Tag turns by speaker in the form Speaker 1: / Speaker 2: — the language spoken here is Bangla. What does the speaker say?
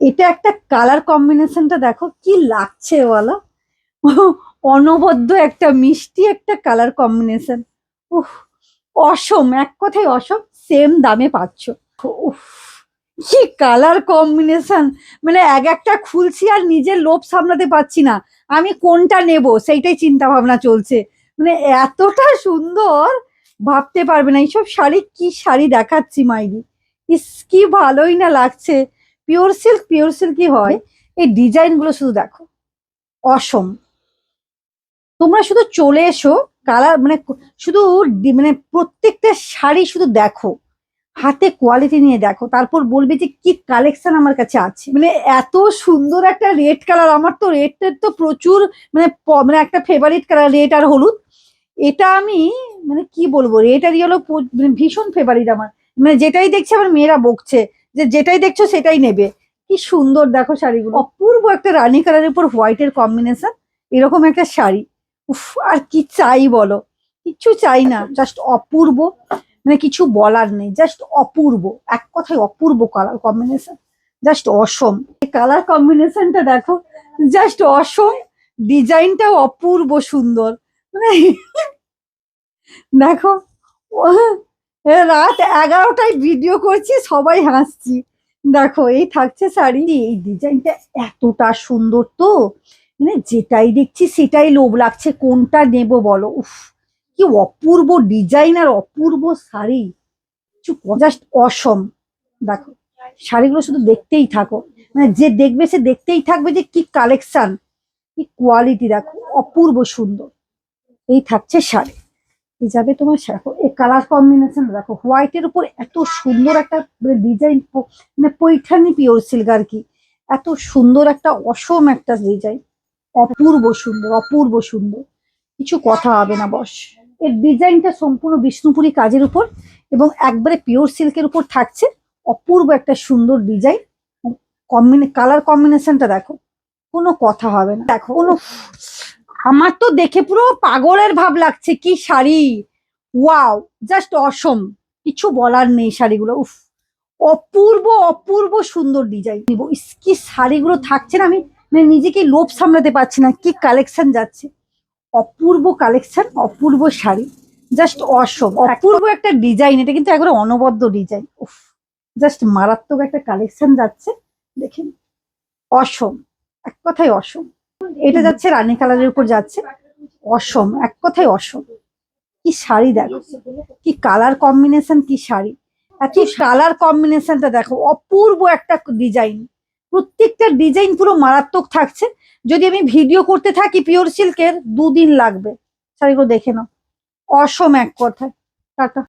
Speaker 1: এটা একটা কালার কম্বিনেশনটা দেখো কি লাগছে বলো। অনবদ্য একটা মিষ্টি একটা কালার কম্বিনেশন। উফ, অসম, এক কথায় অসম। সেম দামে পাচ্ছ। উফ, কি কালার কম্বিনেশন। মানে এক একটা খুলছি আর নিজের লোভ সামলাতে পারছি না, আমি কোনটা নেব সেইটাই চিন্তা ভাবনা চলছে। মানে এতটা সুন্দর, ভাবতে পারবে না। এইসব শাড়ি, কি শাড়ি দেখাচ্ছি মাইরি, ইস কি ভালোই না লাগছে। পিওর সিল্ক, পিওর সিল্কই হয়। এই ডিজাইন গুলো শুধু দেখো, অসম। তোমরা শুধু চলে এসো, কালার মানে শুধু মানে প্রত্যেকটা শাড়ি শুধু দেখো, হাতে কোয়ালিটি নিয়ে দেখো, তারপর বলবে যে কি কালেকশন আমার কাছে আছে। মানে এত সুন্দর একটা রেড কালার, আমার তো রেডটার তো প্রচুর মানে মানে একটা ফেভারিট কালার, রেড আর হলুদ। এটা আমি মানে কি বলবো, রেড আর ইয়েলো মানে ভীষণ ফেভারিট আমার। মানে যেটাই দেখছি আমার মেয়েরা বকছে যে যেটাই দেখছো সেটাই নেবে। কি সুন্দর দেখো শাড়িগুলো, অপূর্ব একটা রানী কালারের উপর হোয়াইটের কম্বিনেশন। এরকম একটা শাড়ি, উফ, আর কি চাই বলো। কিচ্ছু চাই না, জাস্ট অপূর্ব। মানে কিছু বলার নেই, জাস্ট অপূর্ব। এক কথায় অপূর্ব কালার কম্বিনেশন, জাস্ট অসম। এই কালার কম্বিনেশনটা দেখো, জাস্ট অসম। ডিজাইনটাও অপূর্ব সুন্দর। মানে দেখো, রাত 11টায় ভিডিও করছি, সবাই হাসছি। দেখো এই থাকছে শাড়ি, এই ডিজাইনটা এতটা সুন্দর তো, মানে যেটাই দেখছি সেটাই লোভ লাগছে, কোনটা নেব বলো। উফ, কি অপূর্ব ডিজাইন আর অপূর্ব শাড়ি, জাস্ট অসম। দেখো শাড়িগুলো শুধু দেখতেই থাকো, মানে যে দেখবে সে দেখতেই থাকবে যে কি কালেকশন, কি কোয়ালিটি, দেখো অপূর্ব সুন্দর। এই থাকছে শাড়ি, এই যাবে তোমার দেখো এই কালার কম্বিনেশন দেখো, হোয়াইটের উপর এত সুন্দর একটা ডিজাইন, মানে পৈঠানি পিওর সিল্ক আর কি। এত সুন্দর একটা অসম একটা ডিজাইন, অপূর্ব সুন্দর, অপূর্ব সুন্দর। কিছু কথা হবে না বস। এর ডিজাইনটা সম্পূর্ণ বিষ্ণুপুরি কাজের উপর এবং একবারে পিওর সিল্কের উপর থাকছে। অপূর্ব একটা সুন্দর ডিজাইন, কালার কম্বিনেশনটা দেখো, কোনো কথা হবে না। দেখো কোনো, আমার তো দেখে পুরো পাগলের ভাব লাগছে, কি শাড়ি, ওয়াও, জাস্ট অসম। কিছু বলার নেই, শাড়িগুলো উফ, অপূর্ব অপূর্ব সুন্দর ডিজাইন। নিব, কি শাড়িগুলো থাকছে না, আমি মানে নিজেকে লোভ সামলাতে পারছি না, কি কালেকশন যাচ্ছে। অপূর্ব কালেকশন, অপূর্ব শাড়ি, জাস্ট অসম, অপূর্ব একটা ডিজাইন। এটা কিন্তু একবারে অনবদ্য ডিজাইন, উফ, জাস্ট মারাত্মক একটা কালেকশন যাচ্ছে। দেখেন, অসম, এক কথায় অসম। এটা যাচ্ছে রানী কালারের উপর যাচ্ছে, অসম, এক কথায় অসম। কি শাড়ি দেখো, কি কালার কম্বিনেশন, কি শাড়ি, এত কালার কম্বিনেশনটা দেখো, অপূর্ব একটা ডিজাইন। প্রত্যেকটা ডিজাইন পুরো মারাত্মক থাকছে। যদি আমি ভিডিও করতে থাকি পিওর সিল্কের, 2 দিন লাগবে। শাড়িগুলো দেখে নাও, অসম এক কথায়। টাটা।